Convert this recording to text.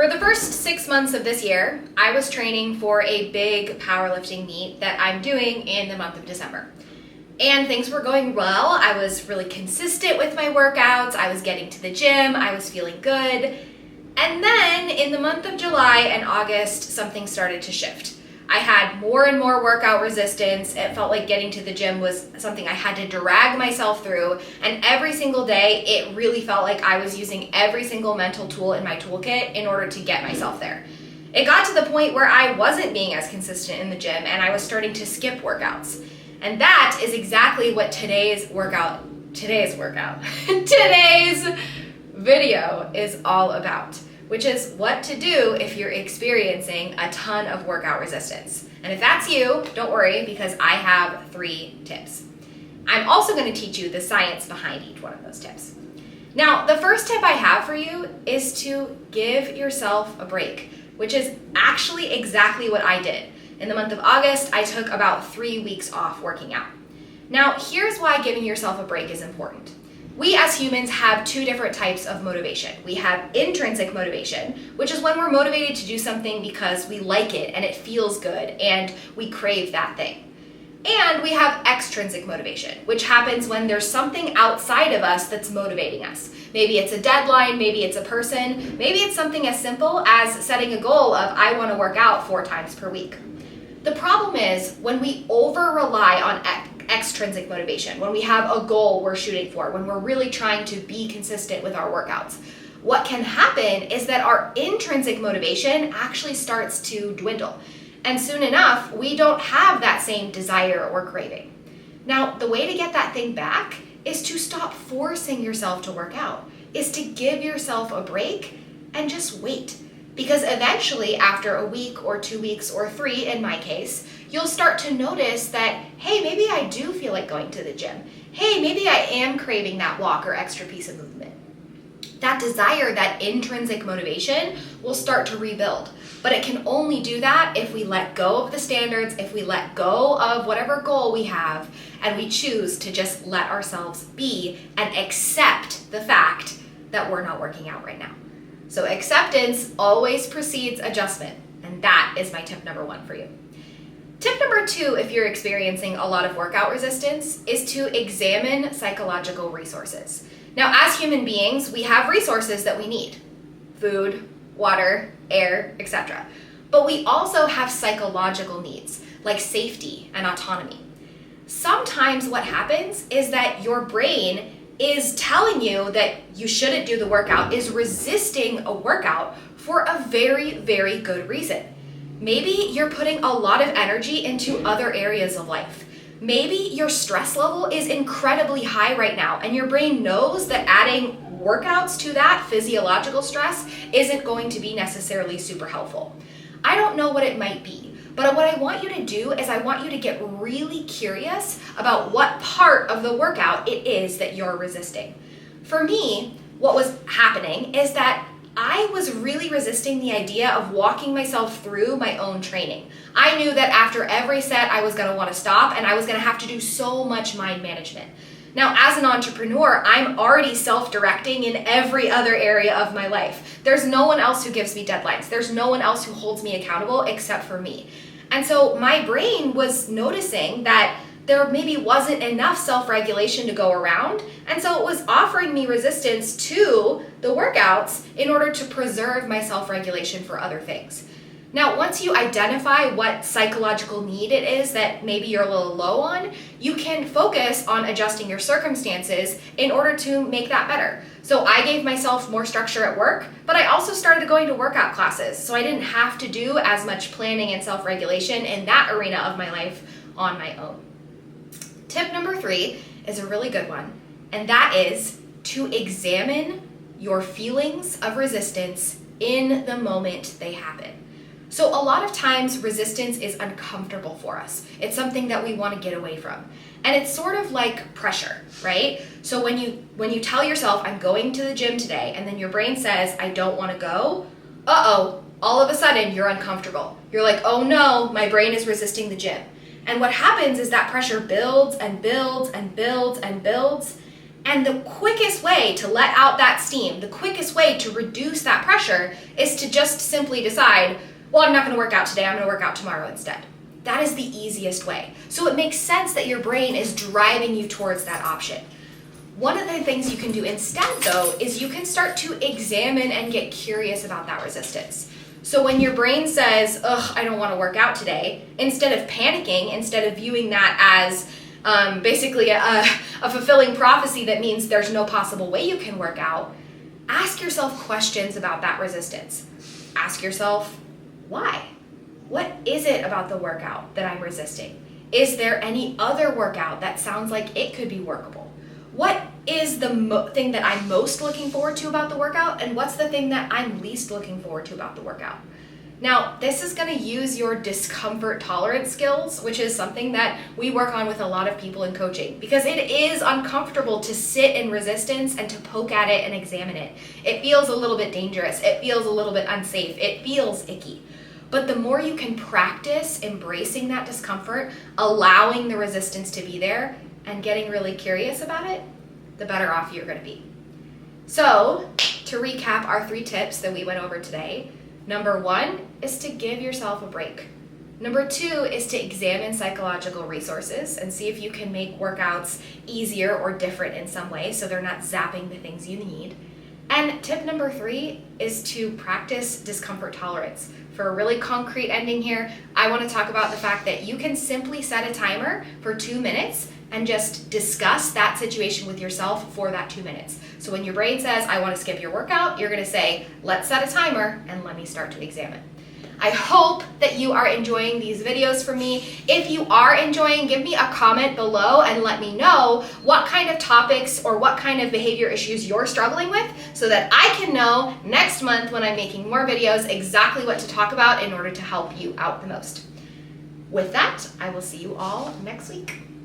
For the first 6 months of this year, I was training for a big powerlifting meet that I'm doing in the month of December. And things were going well. I was really consistent with my workouts. I was getting to the gym. I was feeling good. And then in the month of July and August, something started to shift. I had more and more workout resistance. It felt like getting to the gym was something I had to drag myself through. And every single day, it really felt like I was using every single mental tool in my toolkit in order to get myself there. It got to the point where I wasn't being as consistent in the gym and I was starting to skip workouts. And that is exactly what today's video is all about, which is what to do if you're experiencing a ton of workout resistance. And if that's you, don't worry, because I have 3 tips. I'm also going to teach you the science behind each one of those tips. Now, the first tip I have for you is to give yourself a break, which is actually exactly what I did. In the month of August, I took about 3 weeks off working out. Now, here's why giving yourself a break is important. We as humans have 2 different types of motivation. We have intrinsic motivation, which is when we're motivated to do something because we like it and it feels good and we crave that thing. And we have extrinsic motivation, which happens when there's something outside of us that's motivating us. Maybe it's a deadline, maybe it's a person, maybe it's something as simple as setting a goal of I want to work out 4 times per week. The problem is when we over-rely on extrinsic motivation, when we have a goal we're shooting for, when we're really trying to be consistent with our workouts, what can happen is that our intrinsic motivation actually starts to dwindle. And soon enough, we don't have that same desire or craving. Now, the way to get that thing back is to stop forcing yourself to work out, is to give yourself a break and just wait. Because eventually, after a week or 2 weeks or 3 in my case, you'll start to notice that, hey, maybe I do feel like going to the gym. Hey, maybe I am craving that walk or extra piece of movement. That desire, that intrinsic motivation will start to rebuild. But it can only do that if we let go of the standards, if we let go of whatever goal we have, and we choose to just let ourselves be and accept the fact that we're not working out right now. So acceptance always precedes adjustment, and that is my tip number 1 for you. Tip number 2, if you're experiencing a lot of workout resistance, is to examine psychological resources. Now, as human beings, we have resources that we need: food, water, air, etc. But we also have psychological needs, like safety and autonomy. Sometimes what happens is that your brain is telling you that you shouldn't do the workout, is resisting a workout for a very, very good reason. Maybe you're putting a lot of energy into other areas of life. Maybe your stress level is incredibly high right now, and your brain knows that adding workouts to that physiological stress isn't going to be necessarily super helpful. I don't know what it might be. But what I want you to do is I want you to get really curious about what part of the workout it is that you're resisting. For me, what was happening is that I was really resisting the idea of walking myself through my own training. I knew that after every set I was going to want to stop and I was going to have to do so much mind management. Now, as an entrepreneur, I'm already self-directing in every other area of my life. There's no one else who gives me deadlines. There's no one else who holds me accountable except for me. And so my brain was noticing that there maybe wasn't enough self-regulation to go around. And so it was offering me resistance to the workouts in order to preserve my self-regulation for other things. Now, once you identify what psychological need it is that maybe you're a little low on, you can focus on adjusting your circumstances in order to make that better. So I gave myself more structure at work, but I also started going to workout classes, so I didn't have to do as much planning and self-regulation in that arena of my life on my own. Tip number 3 is a really good one, and that is to examine your feelings of resistance in the moment they happen. So a lot of times resistance is uncomfortable for us. It's something that we want to get away from. And it's sort of like pressure, right? So when you tell yourself, I'm going to the gym today, and then your brain says, I don't want to go, all of a sudden you're uncomfortable. You're like, oh no, my brain is resisting the gym. And what happens is that pressure builds and builds and builds and builds. And the quickest way to let out that steam, the quickest way to reduce that pressure is to just simply decide, well, I'm not going to work out today, I'm going to work out tomorrow instead. That is the easiest way. So it makes sense that your brain is driving you towards that option. One of the things you can do instead, though, is you can start to examine and get curious about that resistance. So when your brain says, ugh, I don't want to work out today, instead of panicking, instead of viewing that as basically a fulfilling prophecy that means there's no possible way you can work out, ask yourself questions about that resistance. Ask yourself, why? What is it about the workout that I'm resisting? Is there any other workout that sounds like it could be workable? What is the thing that I'm most looking forward to about the workout, and what's the thing that I'm least looking forward to about the workout? Now, this is going to use your discomfort tolerance skills, which is something that we work on with a lot of people in coaching, because it is uncomfortable to sit in resistance and to poke at it and examine it. It feels a little bit dangerous. It feels a little bit unsafe. It feels icky. But the more you can practice embracing that discomfort, allowing the resistance to be there, and getting really curious about it, the better off you're going to be. So, to recap our 3 tips that we went over today, number 1 is to give yourself a break. Number 2 is to examine psychological resources and see if you can make workouts easier or different in some way so they're not zapping the things you need. And tip number 3 is to practice discomfort tolerance. For a really concrete ending here, I want to talk about the fact that you can simply set a timer for 2 minutes and just discuss that situation with yourself for that 2 minutes. So when your brain says, I want to skip your workout, you're going to say, let's set a timer and let me start to examine. I hope that you are enjoying these videos from me. If you are enjoying, give me a comment below and let me know what kind of topics or what kind of behavior issues you're struggling with so that I can know next month when I'm making more videos exactly what to talk about in order to help you out the most. With that, I will see you all next week.